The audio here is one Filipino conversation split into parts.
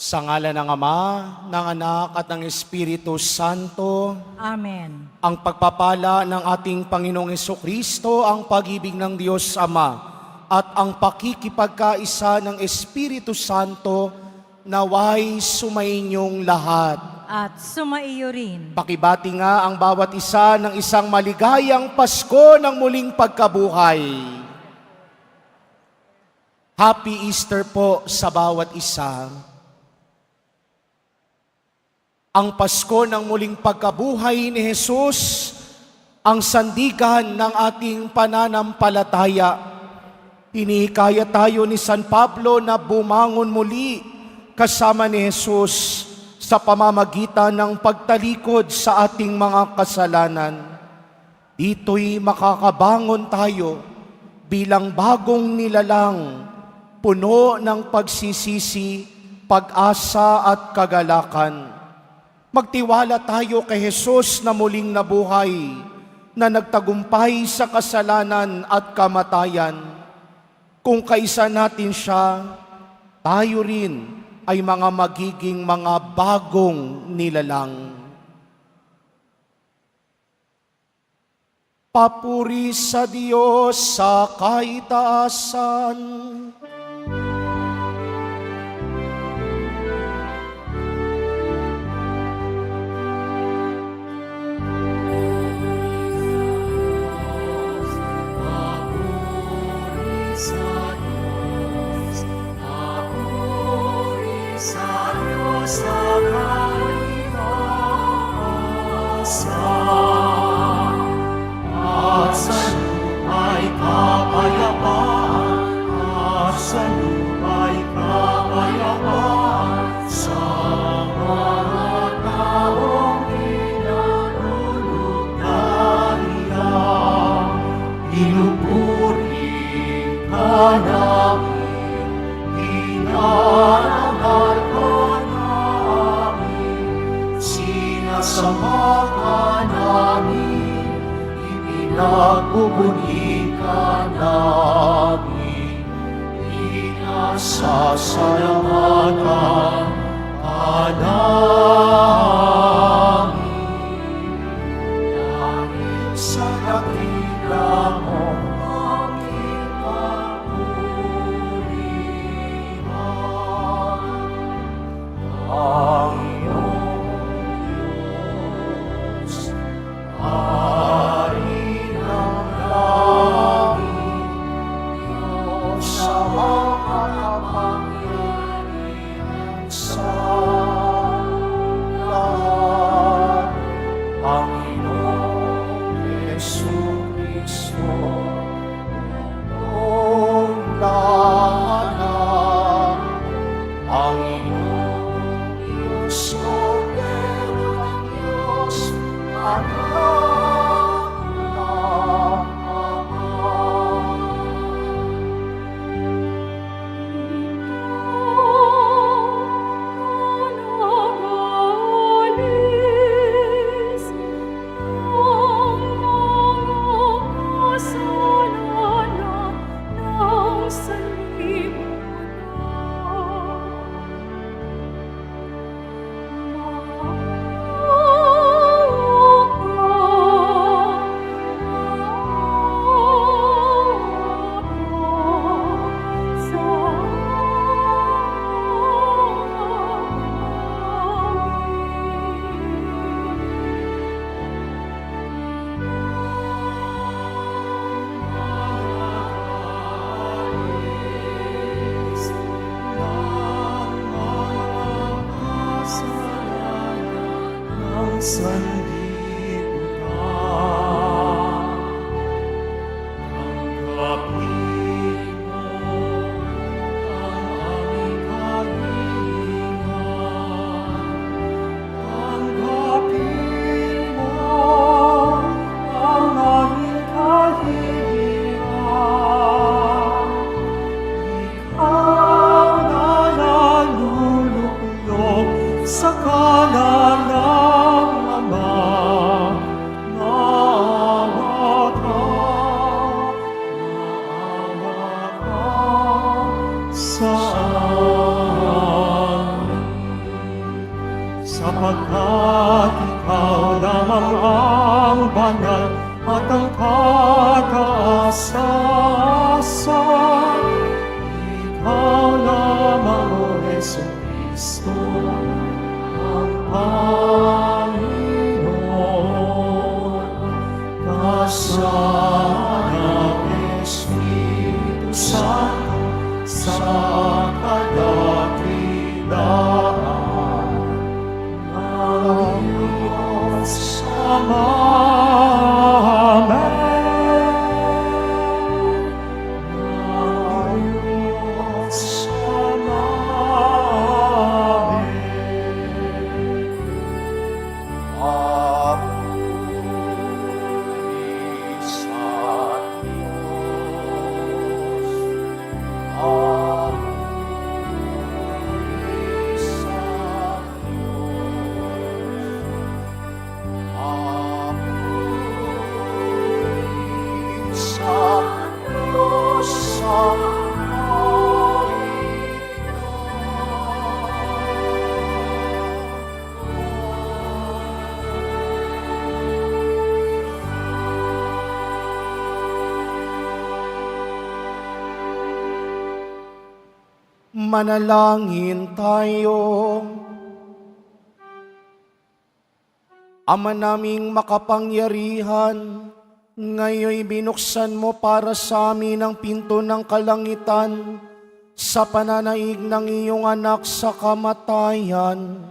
Sa ngalan ng Ama, ng Anak at ng Espiritu Santo. Amen. Ang pagpapala ng ating Panginoong Hesukristo, ang pag-ibig ng Diyos Ama, at ang pakikipagkaisa ng Espiritu Santo naway sumainyong lahat. At sumaiyo rin. Pakibati nga ang bawat isa ng isang maligayang Pasko ng muling pagkabuhay. Happy Easter po sa bawat isa. Ang Pasko ng muling pagkabuhay ni Jesus, ang sandigan ng ating pananampalataya. Hinihikaya tayo ni San Pablo na bumangon muli kasama ni Jesus sa pamamagitan ng pagtalikod sa ating mga kasalanan. Dito'y makakabangon tayo bilang bagong nilalang, puno ng pagsisisi, pag-asa at kagalakan. Magtiwala tayo kay Jesus na muling nabuhay, na nagtagumpay sa kasalanan at kamatayan. Kung kaisa natin siya, tayo rin ay mga magiging mga bagong nilalang. Papuri sa Diyos sa kaitaasan. Pupunikan namin, inasasalamatan ka namin. Dahil sa dakila mo, aming kapurihan. Ang iyong Diyos, sa kanan ng Ama. At ikaw lamang ang banal at ang kataas-taasan. Ikaw lamang, O Jesucristo, ang Panginoon. Kasama ng Espiritu Santo sa kadakilaan ng Diyos Ama. Amen. Ng Diyos Ama. Amen. Papuri sa Diyos. Papuri sa Papuri sa Diyos sa Manalangin tayo. Ama naming makapangyarihan, ngayoy binuksan mo para sa amin ang pinto ng kalangitan sa pananaig ng iyong anak sa kamatayan.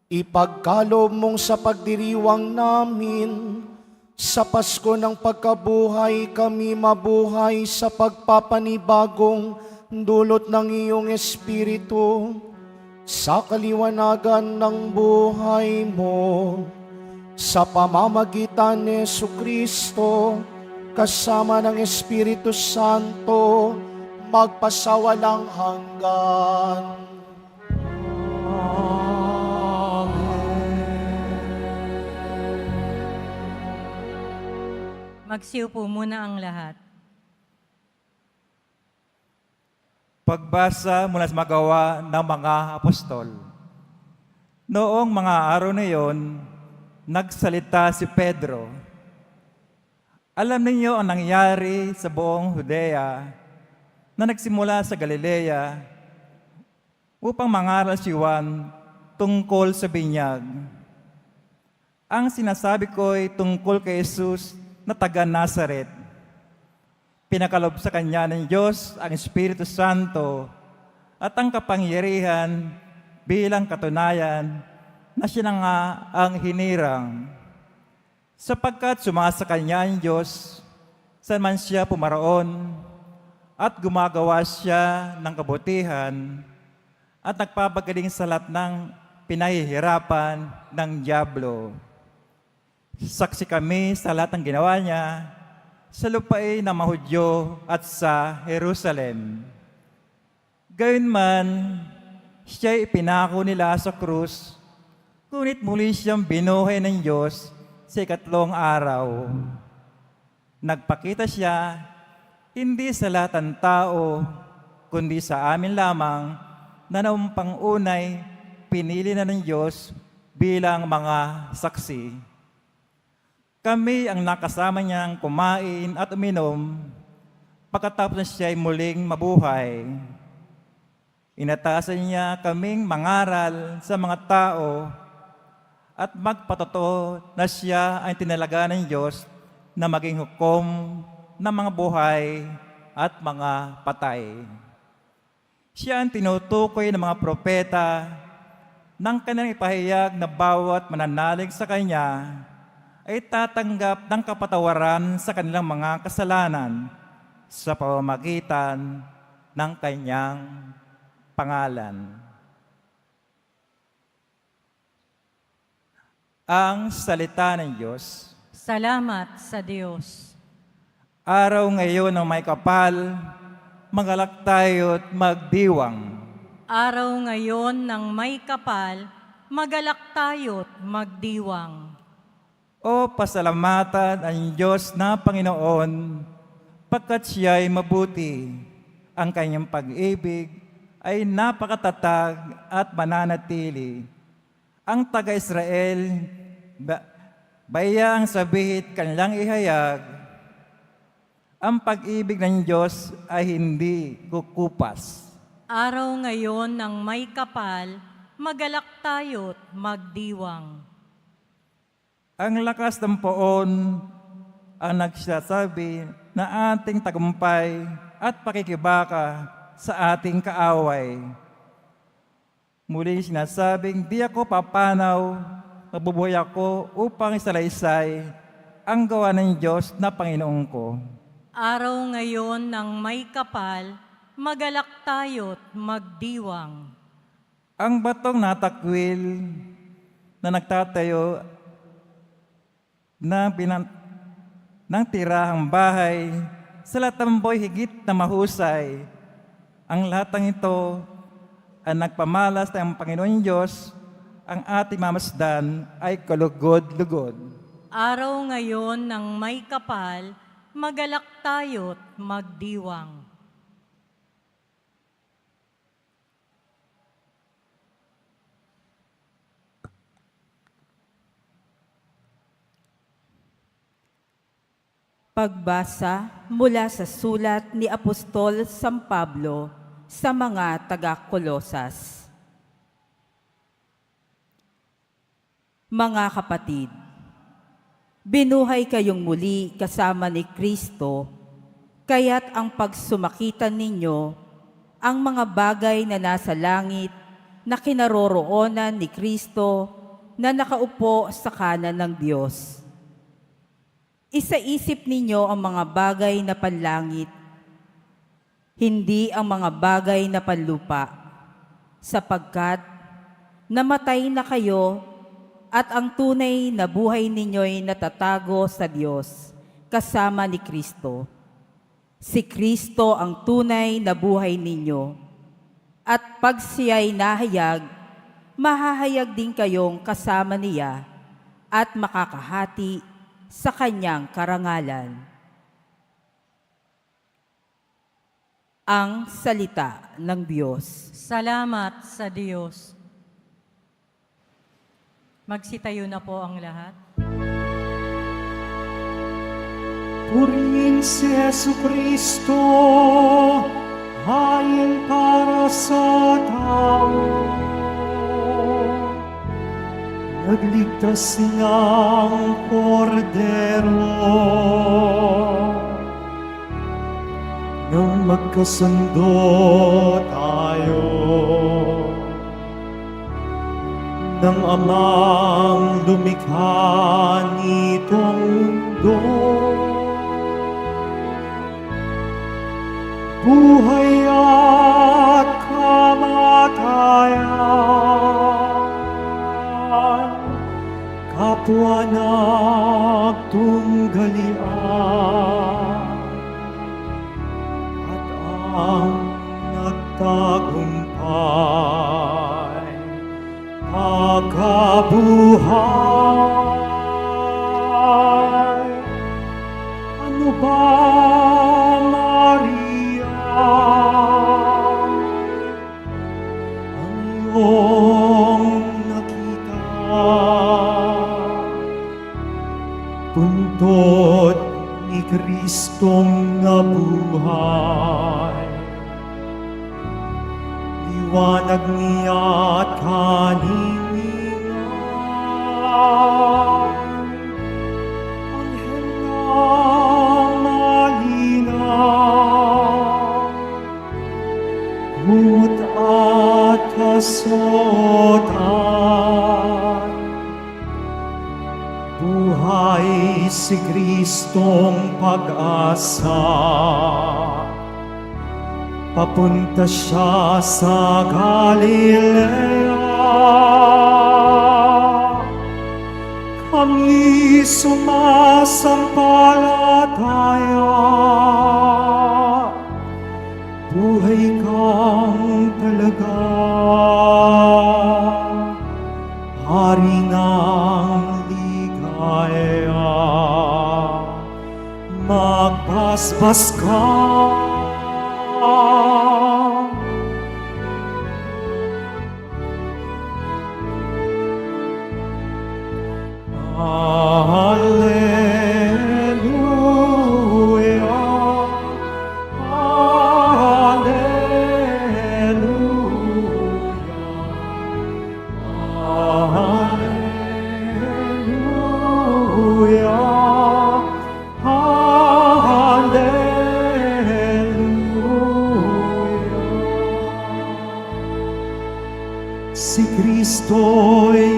Ipagkaloob mong sa pagdiriwang namin, sa Pasko ng pagkabuhay kami mabuhay sa pagpapanibagong dulot ng iyong Espiritu, sa kaliwanagan ng buhay mo, sa pamamagitan ni Jesucristo, kasama ng Espiritu Santo, magpasawalang hanggan. Magsiupo muna ang lahat. Pagbasa mula sa magawa ng mga apostol. Noong mga araw na iyon, nagsalita si Pedro. Alam ninyo ang nangyari sa buong Judea na nagsimula sa Galilea upang mangaral si Juan tungkol sa binyag. Ang sinasabi ko ay tungkol kay Jesus na taga Nazaret. Pinakalob sa kanya ng Diyos ang Espiritu Santo at ang kapangyarihan bilang katunayan na siya na nga ang hinirang. Sapagkat sumasa kanya ang Diyos, saan man siya pumaroon, at gumagawa siya ng kabutihan at nagpapagaling sa lahat ng pinahihirapan ng dyablo. Saksi kami sa lahat ng ginawa niya sa lupain ng mga Hudyo at sa Jerusalem. Gayunman, siya'y ipinako nila sa krus, ngunit muli siyang binuhay ng Diyos sa ikatlong araw. Nagpakita siya, hindi sa lahat ng tao, kundi sa amin lamang, na noong pangunay, pinili na ng Diyos bilang mga saksi. Kami ang nakasama niyang kumain at uminom pagkatapos na siya'y muling mabuhay. Inatasan niya kaming mangaral sa mga tao at magpatotoo na siya ay tinalaga ng Diyos na maging hukom ng mga buhay at mga patay. Siya ang tinutukoy ng mga propeta nang kanyang ipahayag na bawat mananalig sa Kanya ay tatanggap ng kapatawaran sa kanilang mga kasalanan sa pamamagitan ng Kanyang pangalan. Ang salita ng Diyos. Salamat sa Diyos. Araw ngayon ng may kapal, magalak tayo't magdiwang. Araw ngayon ng may kapal, magalak tayo't magdiwang. O pasalamatan ang Diyos na Panginoon, pagkat siya'y mabuti. Ang kanyang pag-ibig ay napakatatag at mananatili. ang taga-Israel, bayaang sabihit kanilang ihayag, ang pag-ibig ng Diyos ay hindi kukupas. Araw ngayon ng may kapal, magalak tayo't magdiwang. Ang lakas ng poon ang nagsasabi na ating tagumpay at pakikibaka sa ating kaaway. Muli sinasabing, di ako papanaw, mabubuhay ako upang isalaysay ang gawa ng Diyos na Panginoon ko. Araw ngayon ng may kapal, magalak tayo't magdiwang. Ang batong natakwil na nagtatayo ng tirahang bahay sa latamboy higit na mahusay. Ang lahatang ito ang nagpamalas ng Panginoon Diyos, ang ating mamasdan ay kalugod-lugod. Araw ngayon ng may kapal, magalak tayo't magdiwang. Pagbasa mula sa sulat ni Apostol San Pablo sa mga taga-Kolosas. Mga kapatid, binuhay kayong muli kasama ni Kristo, kaya't ang pagsumakitan ninyo ang mga bagay na nasa langit na kinaroroonan ni Kristo na nakaupo sa kanan ng Diyos. Isaisip ninyo ang mga bagay na panlangit, hindi ang mga bagay na panlupa, sapagkat namatay na kayo at ang tunay na buhay ninyo'y natatago sa Diyos kasama ni Kristo. Si Kristo ang tunay na buhay ninyo, at pag siya'y nahayag, mahahayag din kayong kasama niya at makakahati sa kanyang karangalan. Ang salita ng Diyos. Salamat sa Diyos. Magsitayo na po ang lahat. Purihin si Jesucristo, hayin para sa tao. Nagligtas ng kordero nang magkasundo tayo ng amang lumikha nitong mundo. Buhay at kamatayan, kapwa nagtunggalian, at ang nagtagumpay, pagkabuhay. Ano ba, Maria, ang iyong nakita? Puntod ni Kristong nabuhay, liwanag niya't kaninginan, anghel na malinaw, humot at kasuotan. Buhay si Kristong pag-asa, papunta siya sa Galilea. Kami sumasampalataya, buhay kang talaga, hari ng ligaya. Magbasbas ka, Si Kristo'y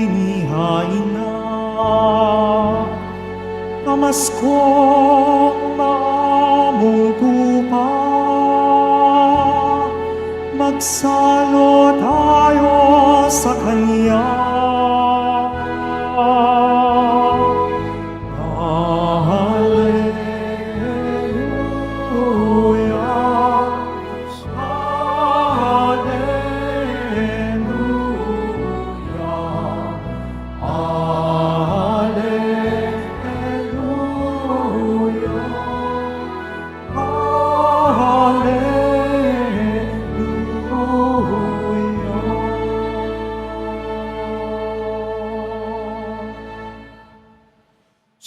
inihain na, pamaskong maamungkupa, magsalo tayo sa Kanya.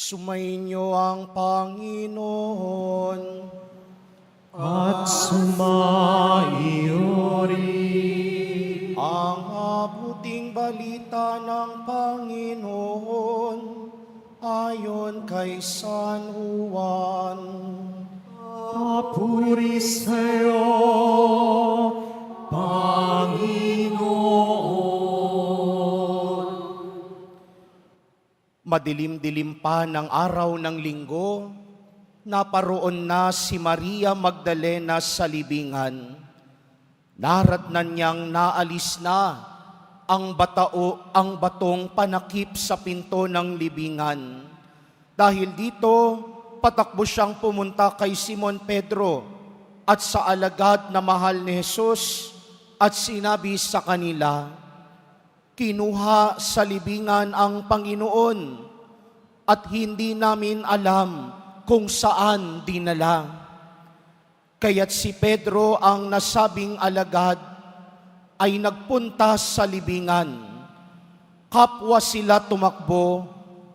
Sumainyo ang Panginoon. At sumaiyo rin. Ang mabuting balita ng Panginoon ayon kay San Juan. Papuri sa'yo, Panginoon. Madilim-dilim pa ng araw ng linggo, naparoon na si Maria Magdalena sa libingan. Naratnan niyang naalis na ang batong panakip sa pinto ng libingan. Dahil dito, patakbo siyang pumunta kay Simon Pedro at sa alagad na mahal ni Jesus at sinabi sa kanila, "Kinuha sa libingan ang Panginoon at hindi namin alam kung saan dinala." Kaya't si Pedro ang nasabing alagad ay nagpunta sa libingan. Kapwa sila tumakbo,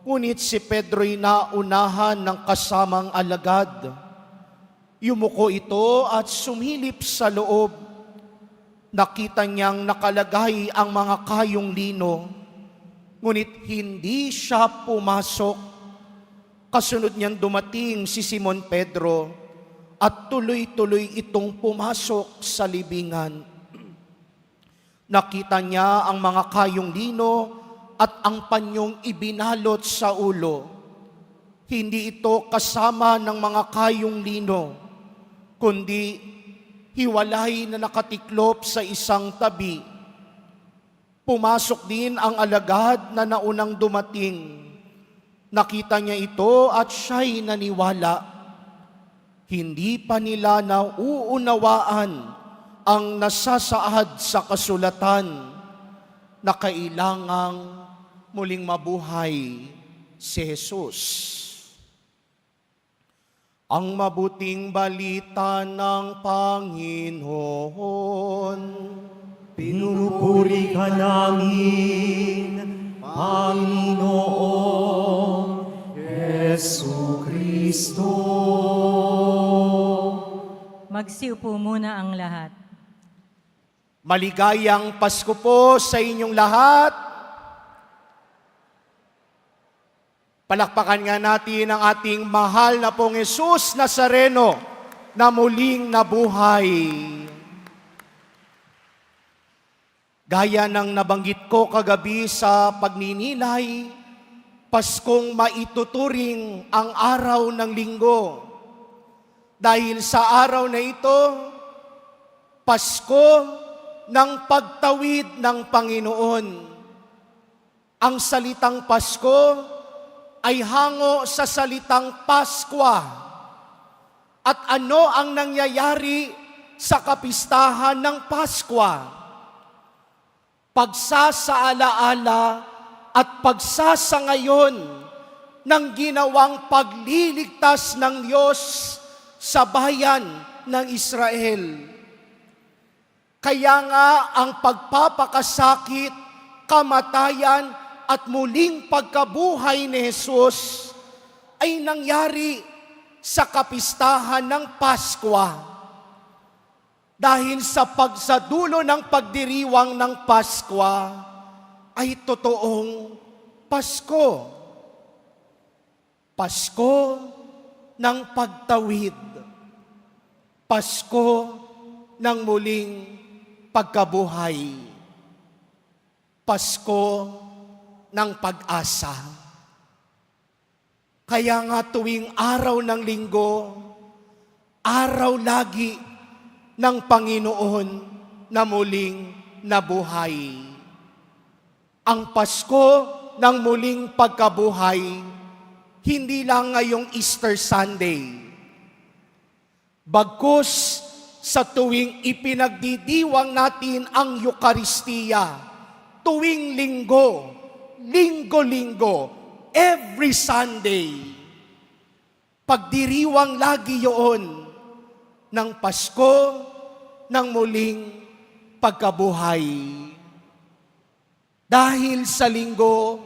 ngunit si Pedro'y naunahan ng kasamang alagad. Yumuko ito at sumilip sa loob. Nakita niyang nakalagay ang mga kayong lino, ngunit hindi siya pumasok. Kasunod niyang dumating si Simon Pedro at tuloy-tuloy itong pumasok sa libingan. Nakita niya ang mga kayong lino at ang panyong ibinalot sa ulo. Hindi ito kasama ng mga kayong lino, kundi hiwalay na nakatiklop sa isang tabi. Pumasok din ang alagad na naunang dumating. Nakita niya ito at siya'y naniwala. Hindi pa nila nauunawaan ang nasasaad sa kasulatan na kailangang muling mabuhay si Jesus. Ang mabuting balita ng Panginoon. Pinupuri ka namin, Panginoong Jesucristo. Magsiupo muna ang lahat. Maligayang Pasko po sa inyong lahat. Palakpakan nga natin ang ating mahal na pong Jesus Nazareno na muling nabuhay. Gaya ng nabanggit ko kagabi sa pagninilay, Paskong maituturing ang araw ng linggo. Dahil sa araw na ito, Pasko ng pagtawid ng Panginoon. Ang salitang Pasko ay hango sa salitang Paskwa. At ano ang nangyayari sa kapistahan ng Paskwa? Pagsasaalaala at pagsasangayon ng ginawang pagliligtas ng Diyos sa bayan ng Israel. Kaya nga ang pagpapakasakit, kamatayan at muling pagkabuhay ni Jesus ay nangyari sa kapistahan ng Paskwa. Dahil sa pagsadulo ng pagdiriwang ng Paskwa ay totoong Pasko. Pasko ng pagtawid. Pasko ng muling pagkabuhay. Pasko ng pag-asa. Kaya nga tuwing araw ng linggo, araw lagi ng Panginoon na muling nabuhay. Ang Pasko ng muling pagkabuhay, hindi lang ngayong Easter Sunday. Bagkus sa tuwing ipinagdidiwang natin ang Eukaristiya, tuwing linggo, linggo-linggo, every Sunday, pagdiriwang lagi yun ng Pasko ng muling pagkabuhay. Dahil sa linggo,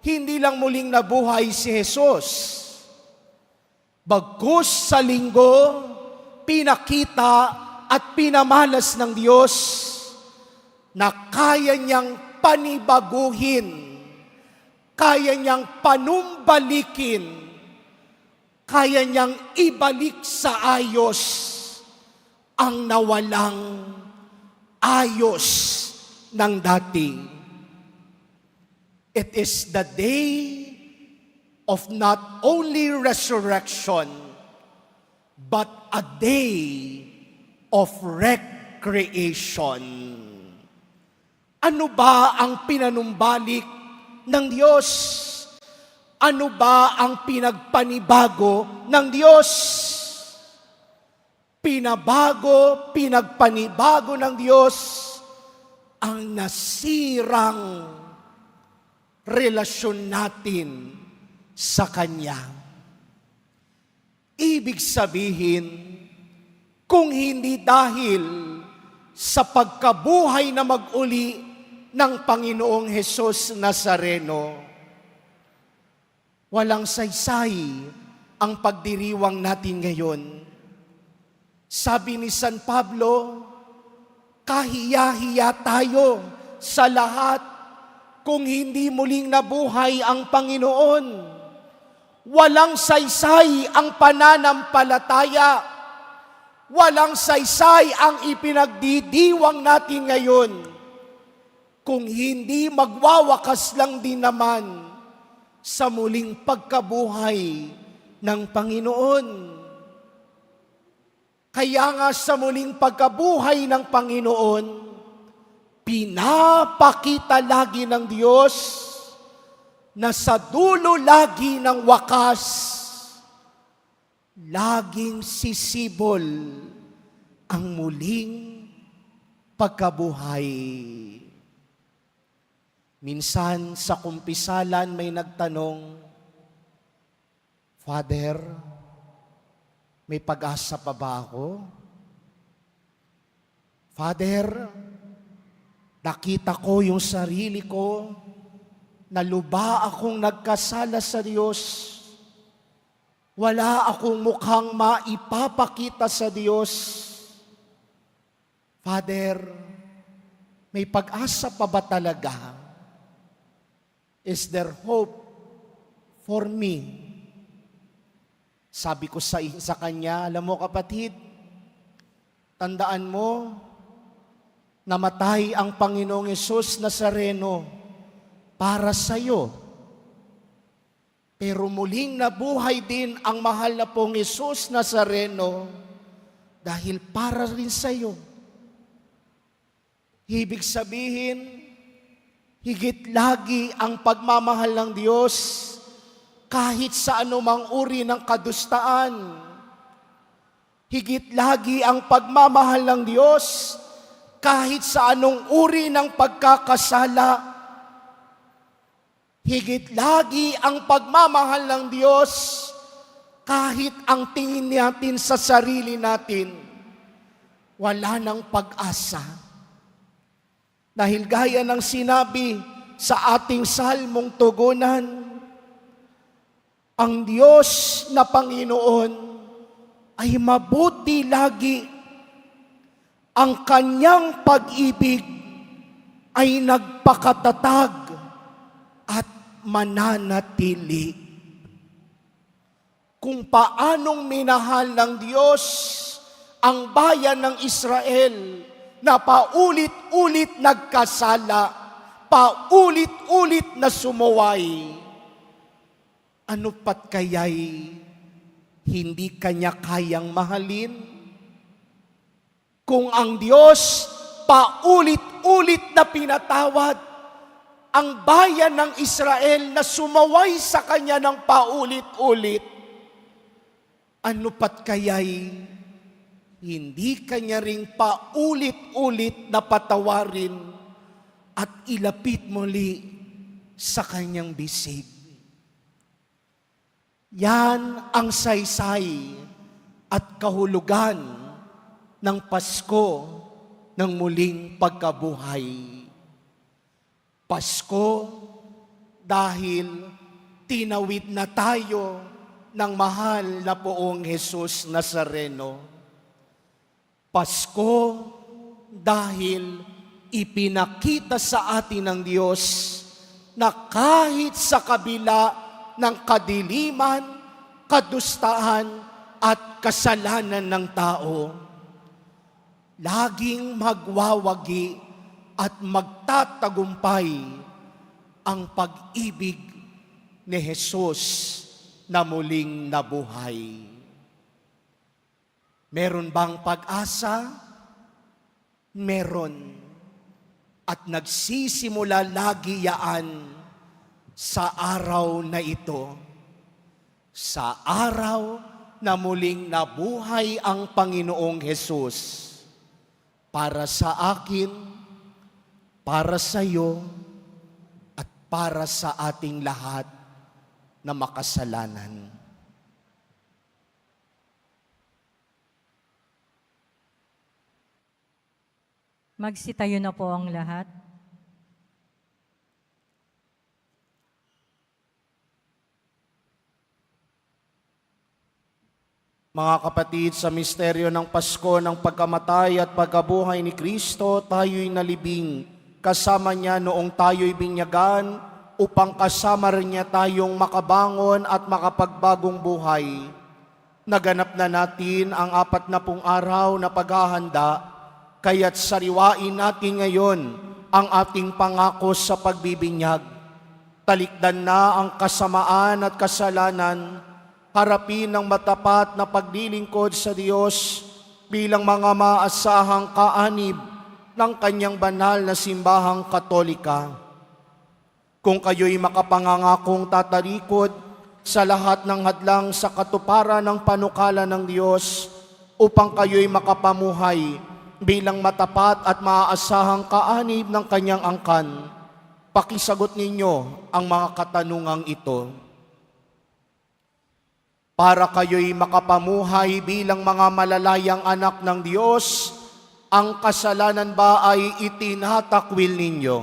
hindi lang muling nabuhay si Jesus. Bagkus sa linggo, pinakita at pinamalas ng Diyos na kaya niyang panibaguhin, kaya niyang panumbalikin, kaya niyang ibalik sa ayos ang nawalang ayos ng dati. It is the day of not only resurrection, but a day of recreation. Ano ba ang pinanumbalik ng Diyos? Ano ba ang pinagpanibago ng Diyos? Pinagpanibago ng Diyos ang nasirang relasyon natin sa Kanya. Ibig sabihin, kung hindi dahil sa pagkabuhay na mag-uli ng Panginoong Hesus Nazareno, walang saysay ang pagdiriwang natin ngayon. Sabi ni San Pablo, kahiya-hiya tayo sa lahat kung hindi muling nabuhay ang Panginoon. Walang saysay ang pananampalataya. Walang saysay ang ipinagdidiwang natin ngayon kung hindi magwawakas lang din naman sa muling pagkabuhay ng Panginoon. Kaya nga sa muling pagkabuhay ng Panginoon, pinapakita lagi ng Diyos na sa dulo lagi ng wakas, laging sisibol ang muling pagkabuhay. Minsan sa kumpisalan may nagtanong, Father, may pag-asa pa ba ako? Father, nakita ko yung sarili ko, na luba akong nagkasala sa Diyos. Wala akong mukhang maipapakita sa Diyos. Father, may pag-asa pa ba talaga? Is there hope for me? Sabi ko sa kanya, alam mo kapatid, tandaan mo, namatay ang Panginoong Hesus Nazareno para sa iyo. Pero muling nabuhay din ang mahal na pong Hesus Nazareno dahil para rin sa iyo. Ibig sabihin, higit lagi ang pagmamahal ng Diyos kahit sa anumang uri ng kadustaan. Higit lagi ang pagmamahal ng Diyos kahit sa anong uri ng pagkakasala. Higit lagi ang pagmamahal ng Diyos kahit ang tingin natin sa sarili natin, wala nang pag-asa. Dahil gaya ng sinabi sa ating salmong tugunan. Ang Diyos na Panginoon ay mabuti lagi. Ang kanyang pag-ibig ay nagpakatatag at mananatili. Kung paanong minahal ng Diyos ang bayan ng Israel na paulit-ulit nagkasala, paulit-ulit na sumuway, ano pat kaya'y hindi kanya kayang mahalin? Kung ang Diyos paulit-ulit na pinatawad ang bayan ng Israel na sumaway sa kanya ng paulit-ulit, ano pat kaya'y hindi kanya ring paulit-ulit na patawarin at ilapit muli sa kanyang bisig. Yan ang saysay at kahulugan ng Pasko ng muling pagkabuhay. Pasko dahil tinawid na tayo ng mahal na Poong Jesus Nazareno. Pasko dahil ipinakita sa atin ng Diyos na kahit sa kabila ng kadiliman, kadustahan at kasalanan ng tao, laging magwawagi at magtatagumpay ang pag-ibig ni Jesus na muling nabuhay. Meron bang pag-asa? Meron. At nagsisimula lagi yaan sa araw na ito. Sa araw na muling nabuhay ang Panginoong Hesus. Para sa akin, para sa iyo, at para sa ating lahat na makasalanan. Magsitayo na po ang lahat. Mga kapatid, sa misteryo ng Pasko ng pagkamatay at pagkabuhay ni Kristo, tayo'y nalibing kasama niya noong tayo'y binyagan upang kasama rin niya tayong makabangon at makapagbagong buhay. Naganap na natin ang 40 araw na paghahanda, kaya't sariwain natin ngayon ang ating pangako sa pagbibinyag. Talikdan na ang kasamaan at kasalanan, harapin ng matapat na paglilingkod sa Diyos bilang mga maasahang kaanib ng kanyang banal na simbahang Katolika. Kung kayo'y makapangangakong tatarikod sa lahat ng hadlang sa katuparan ng panukala ng Diyos upang kayo'y makapamuhay bilang matapat at maaasahang kaanib ng kanyang angkan, pakisagot ninyo ang mga katanungang ito. Para kayo'y makapamuhay bilang mga malalayang anak ng Diyos, ang kasalanan ba ay itinatakwil ninyo?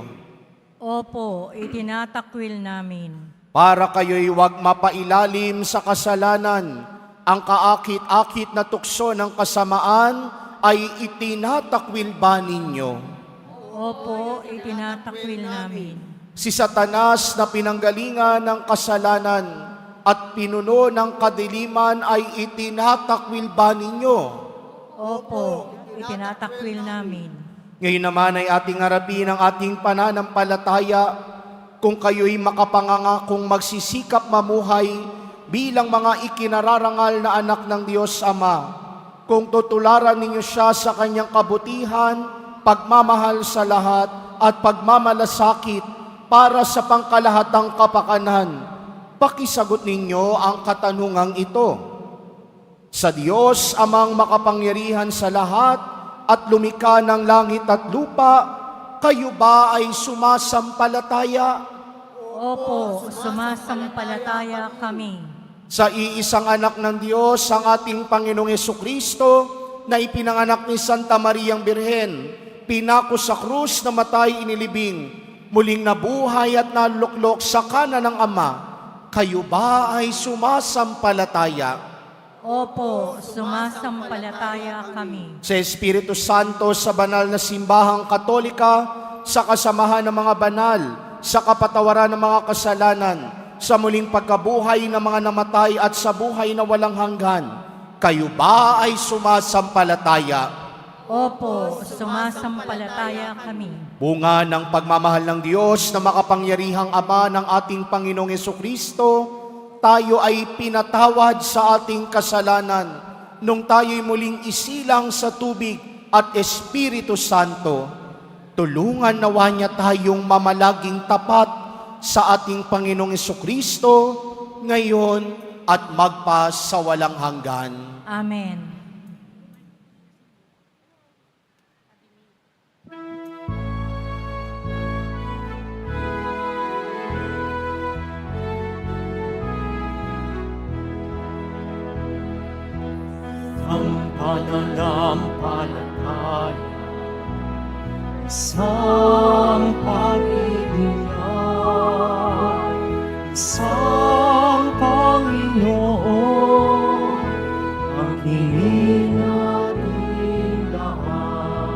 Opo, itinatakwil namin. Para kayo'y huwag mapailalim sa kasalanan, ang kaakit-akit na tukso ng kasamaan ay itinatakwil ba ninyo? Opo, itinatakwil namin. Si Satanas na pinanggalingan ng kasalanan at pinuno ng kadiliman ay itinatakwil ba ninyo? Opo, itinatakwil namin. Ngayon naman ay ating harapin ang ating pananampalataya kung kayo'y makapangangakong magsisikap mamuhay bilang mga ikinararangal na anak ng Diyos Ama. Kung tutularan ninyo siya sa kanyang kabutihan, pagmamahal sa lahat at pagmamalasakit para sa pangkalahatang kapakanan, pakisagot ninyo ang katanungang ito. Sa Diyos Amang makapangyarihan sa lahat at lumikha ng langit at lupa, kayo ba ay sumasampalataya? Opo, sumasampalataya kami. Sa iisang anak ng Diyos, ang ating Panginoong Hesukristo, na ipinanganak ni Santa Mariang Birhen, pinako sa krus na matay inilibing, muling nabuhay at naluklok sa kanan ng Ama, kayo ba ay sumasampalataya? Opo, sumasampalataya kami. Sa Espiritu Santo, sa banal na simbahang Katolika, sa kasamahan ng mga banal, sa kapatawaran ng mga kasalanan, sa muling pagkabuhay ng mga namatay at sa buhay na walang hanggan, kayo ba ay sumasampalataya? Opo, sumasampalataya kami. Bunga ng pagmamahal ng Diyos na makapangyarihang Ama ng ating Panginoong Jesucristo, tayo ay pinatawad sa ating kasalanan nung tayo'y muling isilang sa tubig at Espiritu Santo. Tulungan nawa niya tayong mamalaging tapat sa ating Panginoong Jesucristo ngayon at magpa sa walang hanggan. Amen. Ang pananampalataya, isang pag-ibig niya, isang Panginoon, ang hingin natin lahat.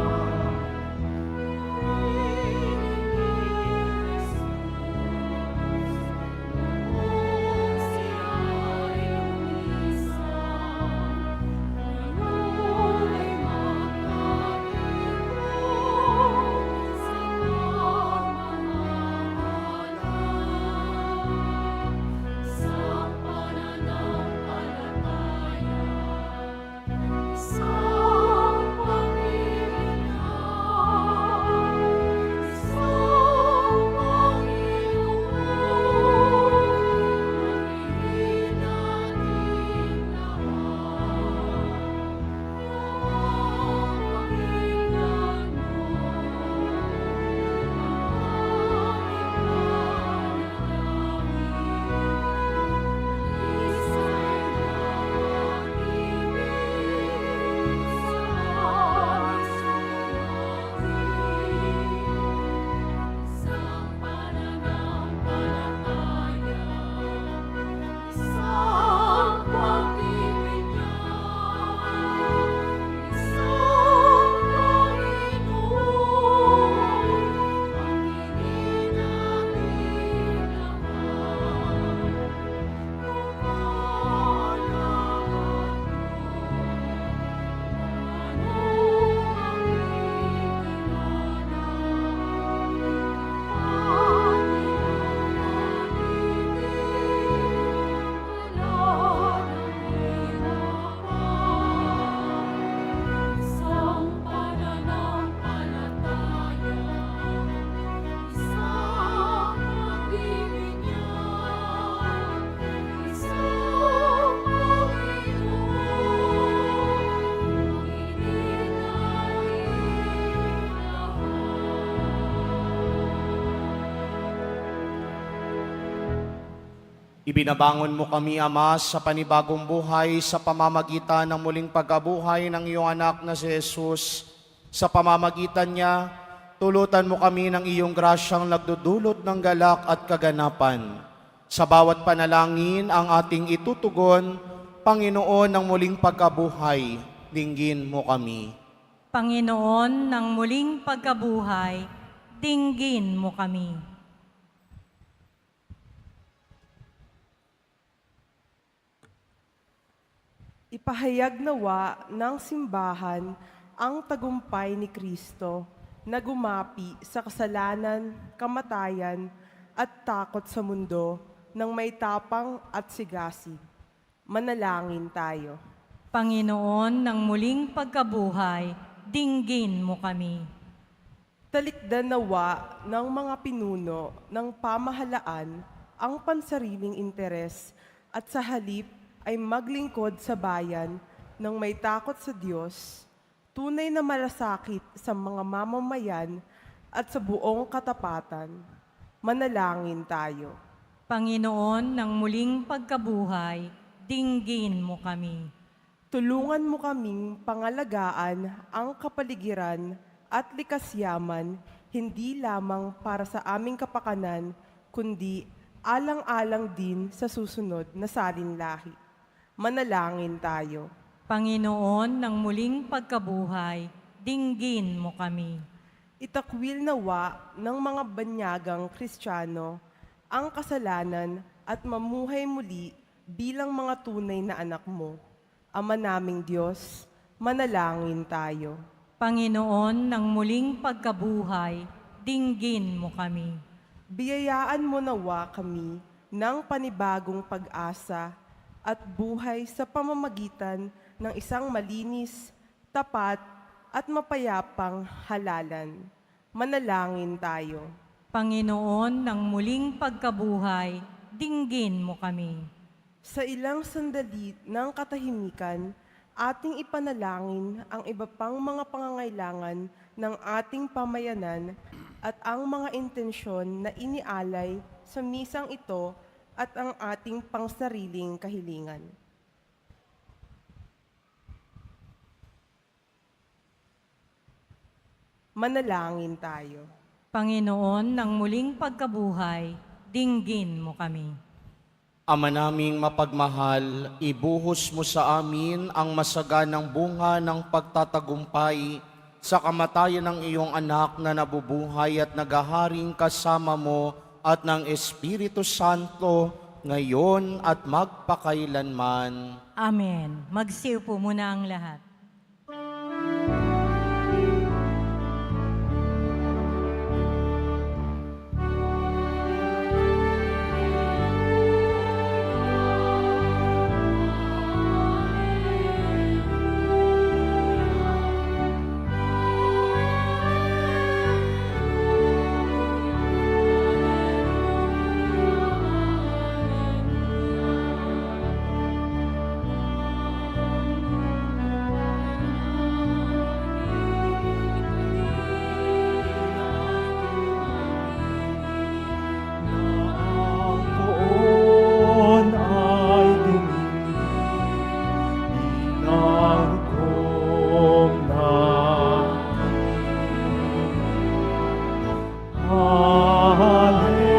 Ibinabangon mo kami, Ama, sa panibagong buhay sa pamamagitan ng muling pagkabuhay ng iyong anak na si Jesus. Sa pamamagitan niya, tulutan mo kami ng iyong grasyang nagdudulot ng galak at kaganapan. Sa bawat panalangin ang ating itutugon, Panginoon ng muling pagkabuhay, dinggin mo kami. Panginoon ng muling pagkabuhay, dinggin mo kami. Ipahayag nawa ng simbahan ang tagumpay ni Kristo na gumapi sa kasalanan, kamatayan at takot sa mundo ng may tapang at sigasig. Manalangin tayo. Panginoon ng muling pagkabuhay, dinggin mo kami. Talikdan nawa ng mga pinuno ng pamahalaan ang pansariling interes at sa halip ay maglingkod sa bayan ng may takot sa Diyos, tunay na malasakit sa mga mamamayan at sa buong katapatan. Manalangin tayo. Panginoon ng muling pagkabuhay, dinggin mo kami. Tulungan mo kaming pangalagaan ang kapaligiran at likas yaman, hindi lamang para sa aming kapakanan, kundi alang-alang din sa susunod na salinlahi. Manalangin tayo. Panginoon ng muling pagkabuhay, dinggin mo kami. Itakwil nawa ng mga banyagang Kristiyano ang kasalanan at mamuhay muli bilang mga tunay na anak mo. Ama naming Diyos, manalangin tayo. Panginoon ng muling pagkabuhay, dinggin mo kami. Biyayaan mo nawa kami ng panibagong pag-asa at buhay sa pamamagitan ng isang malinis, tapat at mapayapang halalan. Manalangin tayo. Panginoon ng muling pagkabuhay, dinggin mo kami. Sa ilang sandali ng katahimikan, ating ipanalangin ang iba pang mga pangangailangan ng ating pamayanan at ang mga intensyon na inialay sa misang ito at ang ating pangsariling kahilingan. Manalangin tayo. Panginoon ng muling pagkabuhay, dinggin mo kami. Ama naming mapagmahal, ibuhos mo sa amin ang masaganang bunga ng pagtatagumpay sa kamatayan ng iyong anak na nabubuhay at nagaharing kasama mo at ng Espiritu Santo ngayon at magpakailanman. Amen. Magsiupo muna ang lahat. Poon ay dumilang kong Hallelujah,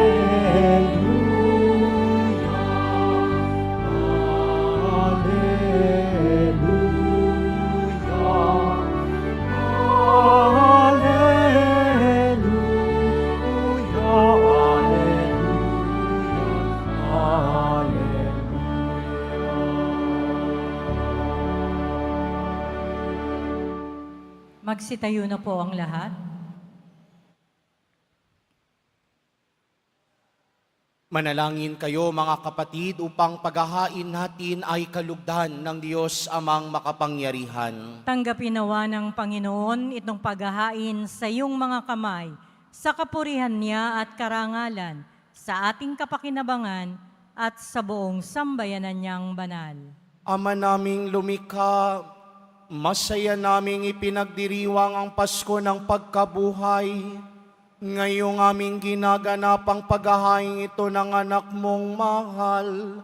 Magsitayo na po ang lahat. Manalangin kayo mga kapatid upang paghahain natin ay kalugdan ng Diyos amang makapangyarihan. Tanggapin nawa ng Panginoon itong paghahain sa iyong mga kamay, sa kapurihan niya at karangalan, sa ating kapakinabangan at sa buong sambayanan niyang banal. Ama naming lumikha, masaya naming ipinagdiriwang ang Pasko ng pagkabuhay. Ngayong aming ginaganapang paghahain ito ng anak mong mahal,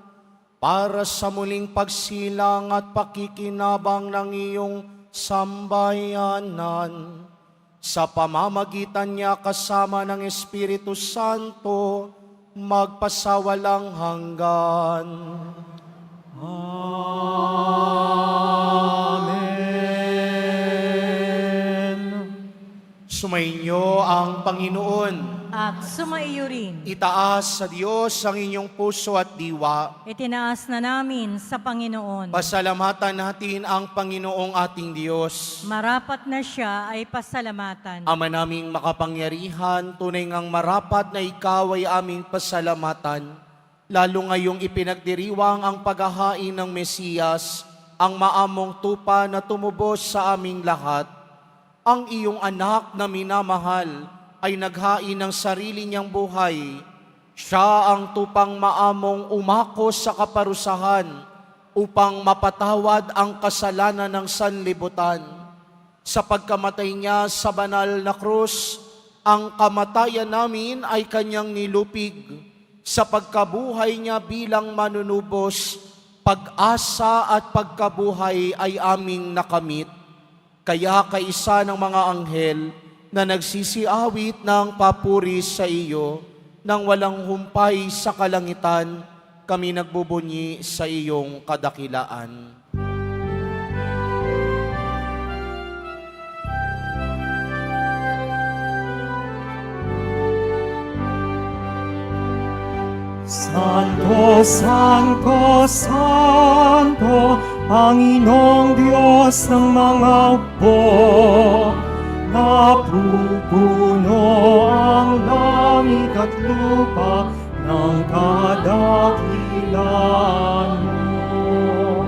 para sa muling pagsilang at pakikinabang ng iyong sambayanan. Sa pamamagitan niya kasama ng Espiritu Santo, magpasawalang hanggan. Sumainyo ang Panginoon. At sumaiyo rin, Itaas sa Diyos ang inyong puso at diwa. itinaas na namin sa Panginoon. Pasalamatan natin ang Panginoong ating Diyos. Marapat na siya ay pasalamatan. Ama naming makapangyarihan, tunay ngang marapat na ikaw ay aming pasalamatan. Lalo ngayong ipinagdiriwang ang paghahain ng Mesiyas, ang maamong tupa na tumubos sa aming lahat. Ang iyong anak na minamahal ay naghain ng sarili niyang buhay. Siya ang tupang maamong umako sa kaparusahan upang mapatawad ang kasalanan ng sanlibutan. Sa pagkamatay niya sa banal na krus, ang kamatayan namin ay kanyang nilupig. Sa pagkabuhay niya bilang manunubos, pag-asa at pagkabuhay ay aming nakamit. Kaya kaisa ng mga anghel, na nagsisiawit ng papuri sa iyo, nang walang humpay sa kalangitan, kami nagbubunyi sa iyong kadakilaan. Santo, Santo, Santo, Panginoong Diyos ng mga hukbo. Napupuno ang langit at lupa ng kadakilaan mo.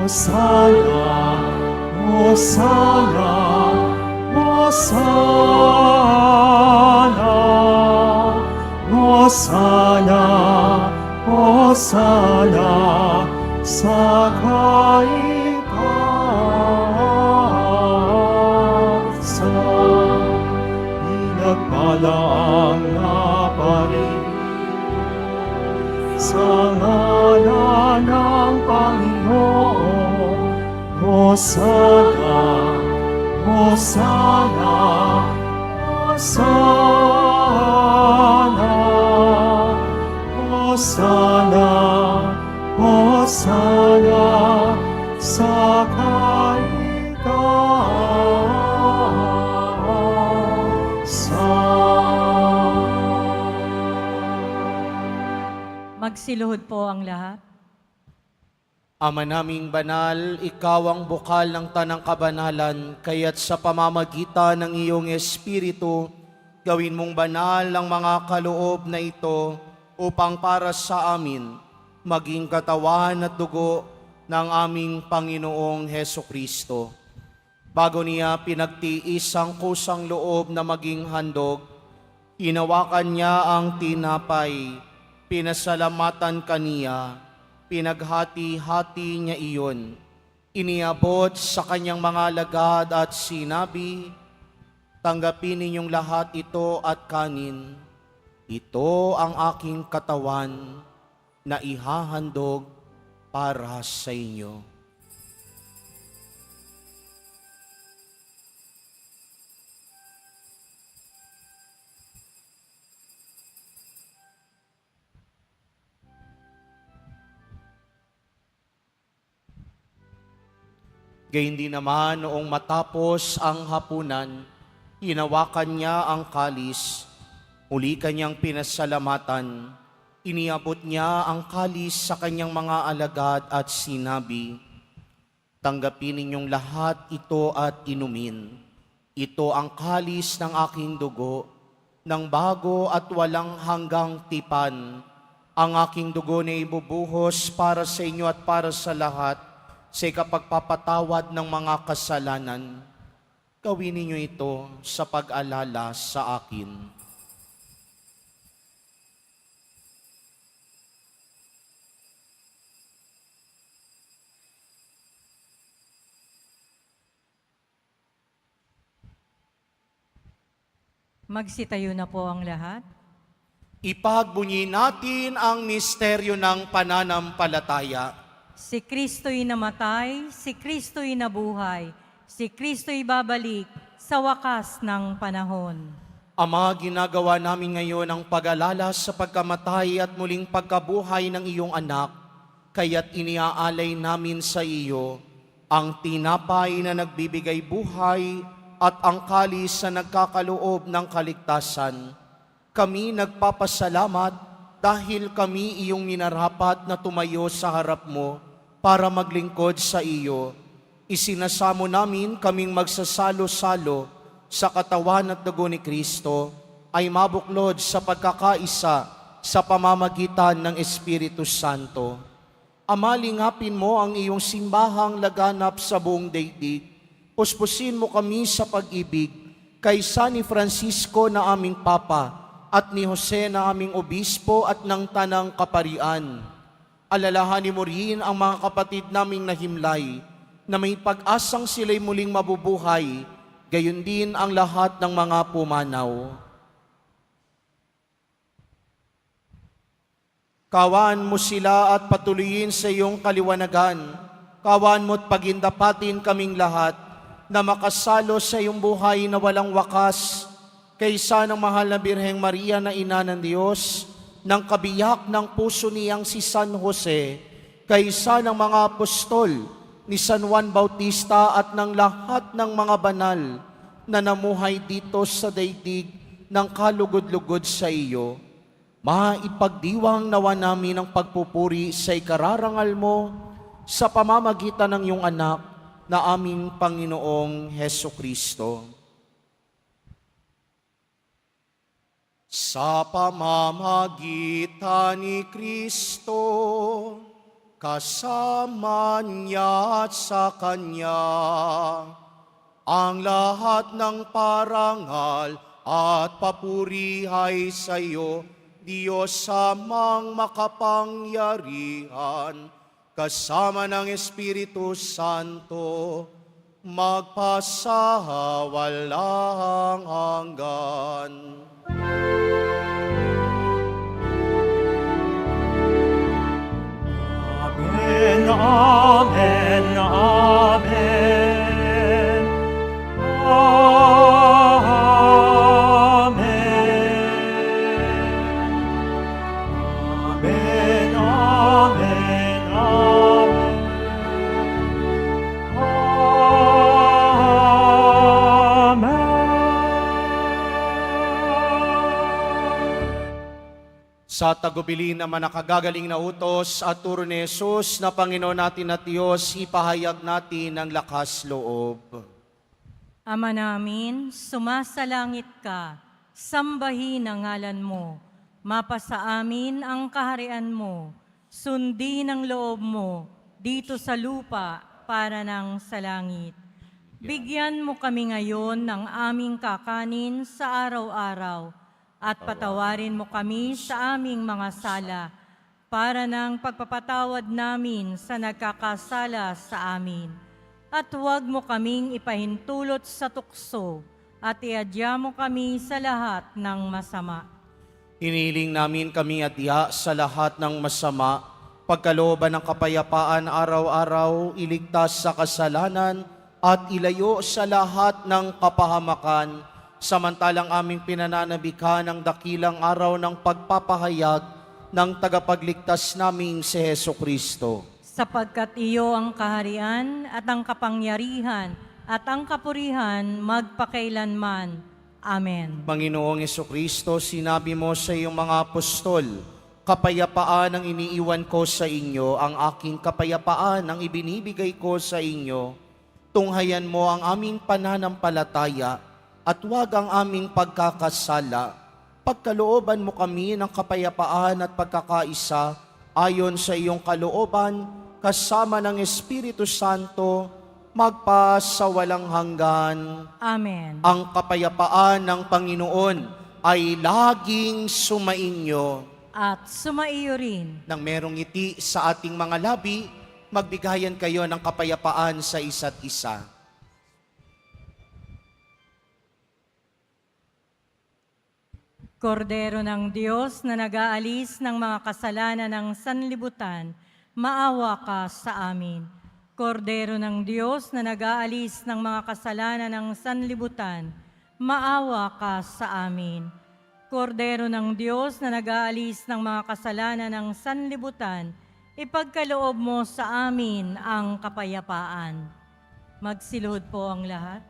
Hosana, Hosana, Hosana. Hosana, Hosana, sa kaitaasan. Pinagpala ang naparito sa ngalan ng Panginoon. Hosana, Hosana, Hosana. Hosana, Hosana, sa kaitaasan. Magsiluhod po ang lahat. Ama naming banal, ikaw ang bukal ng tanang kabanalan, kaya't sa pamamagitan ng iyong Espiritu, gawin mong banal ang mga kaloob na ito upang para sa amin maging katawan at dugo ng aming Panginoong Hesukristo. Bago niya pinagtiis ang kusang loob na maging handog, hinawakan niya ang tinapay, pinasalamatan kaniya, pinaghati-hati niya iyon, iniabot sa kanyang mga alagad at sinabi, "Tanggapin ninyong lahat ito at kanin. Ito ang aking katawan na ihahandog para sa inyo." Gayun din naman noong matapos ang hapunan, hinawakan niya ang kalis, muli kanyang pinasalamatan, iniabot niya ang kalis sa kanyang mga alagad at sinabi, "Tanggapin ninyong lahat ito at inumin. Ito ang kalis ng aking dugo, ng bago at walang hanggang tipan. Ang aking dugo na ibubuhos para sa inyo at para sa lahat, sa ikapagpapatawad ng mga kasalanan. Gawin ninyo ito sa pag-alala sa akin." Magsitayo na po ang lahat. Ipagbunyi natin ang misteryo ng pananampalataya. Si Kristo'y namatay, si Kristo'y nabuhay, si Kristo'y babalik sa wakas ng panahon. Ama, ginagawa namin ngayon ang pag-alala sa pagkamatay at muling pagkabuhay ng iyong anak, kaya't iniaalay namin sa iyo ang tinapay na nagbibigay buhay at ang kalis na nagkakaloob ng kaligtasan. Kami nagpapasalamat dahil kami iyong minarapat na tumayo sa harap mo para maglingkod sa iyo. Isinasamo namin kaming magsasalo-salo sa katawan at dugo ni Kristo ay mabuklod sa pagkakaisa sa pamamagitan ng Espiritu Santo. Ama, lingapin mo ang iyong simbahang laganap sa buong daigdig. Puspusin mo kami sa pag-ibig kay San Francisco na aming Papa at ni Jose na aming Obispo at ng Tanang Kaparian. Alalahanin mo rin ang mga kapatid naming nahimlay na may pag-asang sila'y muling mabubuhay, gayon din ang lahat ng mga pumanaw. Kawan mo sila at patuloyin sa iyong kaliwanagan. Kawan mo't pagindapatin kaming lahat na makasalo sa iyong buhay na walang wakas, kaysa ng mahal na Birheng Maria na Ina ng Diyos, ng kabiyak ng puso niyang si San Jose, kaysa ng mga apostol ni San Juan Bautista at ng lahat ng mga banal na namuhay dito sa daigdig ng kalugod-lugod sa iyo, maipagdiwang nawa namin ang pagpupuri sa ikararangal mo sa pamamagitan ng iyong anak na aming Panginoong Heso Kristo. Sa pamamagitan ni Kristo, kasama niya at sa Kanya, ang lahat ng parangal at papuri ay sa iyo, Diyos amang makapangyarihan, kasama ng Espiritu Santo, magpasawalang hanggan. Amen, amen, amen. Amen, amen, amen. Sa tagubilin naman nakagagaling na utos at turo ni Jesus na Panginoon natin at Diyos, ipahayag natin ang lakas loob. Ama namin, sumasalangit ka, sambahin ang ngalan mo, mapasa amin ang kaharian mo, sundin ang loob mo, dito sa lupa para ng sa langit. Bigyan mo kami ngayon ng aming kakanin sa araw-araw, at patawarin mo kami sa aming mga sala, para ng pagpapatawad namin sa nagkakasala sa amin. At huwag mo kaming ipahintulot sa tukso, at iadya mo kami sa lahat ng masama. Hiniling namin kami at iya sa lahat ng masama, pagkalooban ng kapayapaan araw-araw, iligtas sa kasalanan, at ilayo sa lahat ng kapahamakan, samantalang aming pinananabikan ang dakilang araw ng pagpapahayag ng tagapagligtas naming si Heso Kristo. Sapagkat iyo ang kaharian at ang kapangyarihan at ang kapurihan magpakailanman. Amen. Panginoong Heso Kristo, sinabi mo sa iyong mga apostol, kapayapaan ang iniiwan ko sa inyo, ang aking kapayapaan ang ibinibigay ko sa inyo. Tunghayan mo ang aming pananampalataya at huwag ang aming pagkakasala. Pagkalooban mo kami ng kapayapaan at pagkakaisa ayon sa iyong kalooban, kasama ng Espiritu Santo, magpasawalang hanggan. Amen. Ang kapayapaan ng Panginoon ay laging sumainyo. At sumaiyo rin. Nang merong ngiti sa ating mga labi, magbigayan kayo ng kapayapaan sa isa't isa. Kordero ng Diyos na nag-aalis ng mga kasalanan ng sanlibutan, maawa ka sa amin. Kordero ng Diyos na nag-aalis ng mga kasalanan ng sanlibutan, maawa ka sa amin. Kordero ng Diyos na nag-aalis ng mga kasalanan ng sanlibutan, ipagkaloob mo sa amin ang kapayapaan. Magsilod po ang lahat.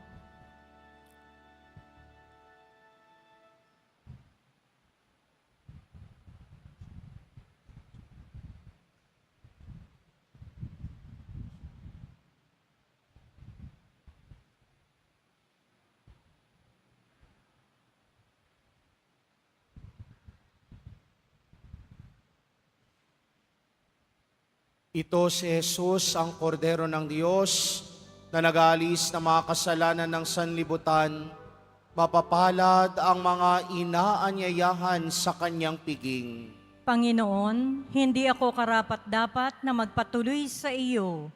Ito si Jesus, ang Kordero ng Diyos, na nag-aalis ng mga kasalanan ng sanlibutan. Mapapalad ang mga inaanyayahan sa kanyang piging. Panginoon, hindi ako karapat-dapat na magpatuloy sa iyo,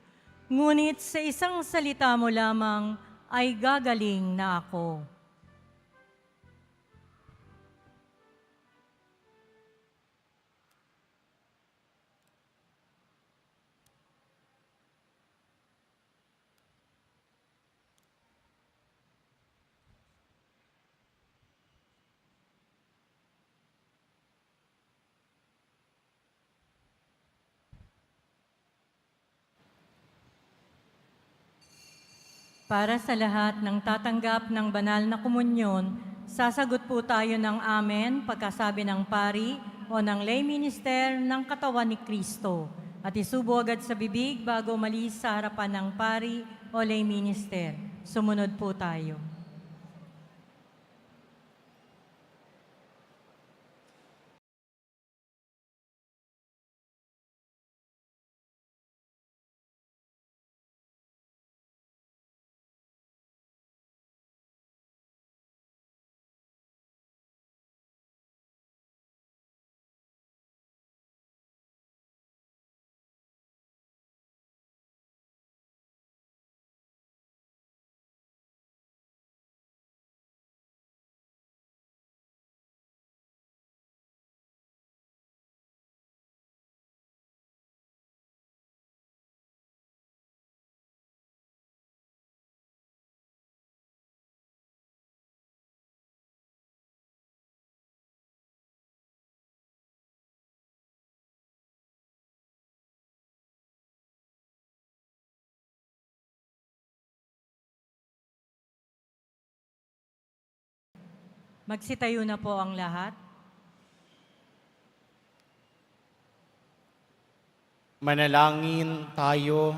ngunit sa isang salita mo lamang ay gagaling na ako. Para sa lahat ng tatanggap ng banal na komunyon, sasagot po tayo ng amen pagkasabi ng pari o ng lay minister ng katawan ni Kristo. At isubo agad sa bibig bago umalis sa harapan ng pari o lay minister. Sumunod po tayo. Magsitayo na po ang lahat. Manalangin tayo.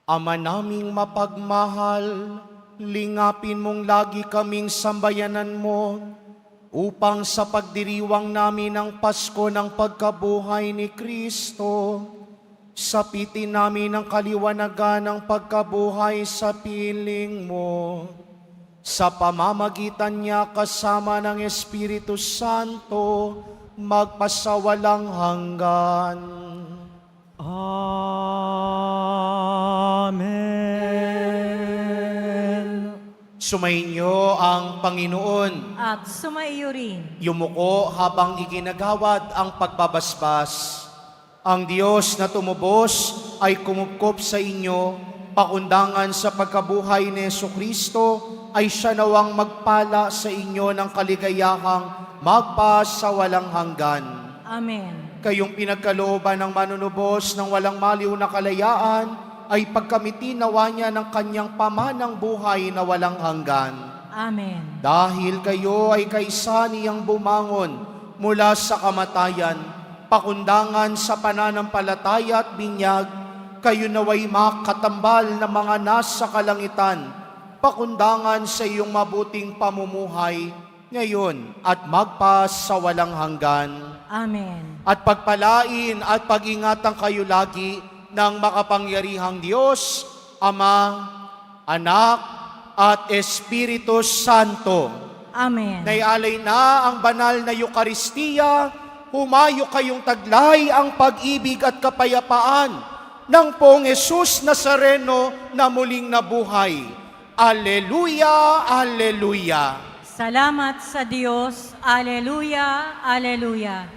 Ama naming mapagmahal, lingapin mong lagi kaming sambayanan mo upang sa pagdiriwang namin ng Pasko ng pagkabuhay ni Kristo, sapitin namin ang kaliwanagan ng pagkabuhay sa piling mo. Sa pamamagitan niya kasama ng Espiritu Santo, magpasawalang hanggan. Amen. Sumainyo ang Panginoon. At sumaiyo rin. Yumuko habang iginagawad ang pagbabasbas. Ang Diyos na tumubos ay kumupkop sa inyo, pakundangan sa pagkabuhay ni Jesucristo, ay siya nawang magpala sa inyo ng kaligayahang magpasawalang hanggan. Amen. Kayong pinagkalooban ng manunubos ng walang maliw na kalayaan, ay pagkamitin nawa niya ng kanyang pamanang buhay na walang hanggan. Amen. Dahil kayo ay kaisa niyang bumangon mula sa kamatayan, pakundangan sa pananampalataya at binyag, kayo naway makatambal na mga nasa kalangitan, pakundangan sa iyong mabuting pamumuhay, ngayon at magpasawalang hanggan. Amen. At pagpalain at pag-ingatan kayo lagi ng makapangyarihang Diyos, Ama, Anak, at Espiritu Santo. Amen. Naialay na ang banal na Eukaristiya, humayo kayong taglay ang pag-ibig at kapayapaan ng Poong Jesus Nazareno na muling nabuhay. Alleluia, alleluia. Salamat sa Diyos. Alleluia, alleluia.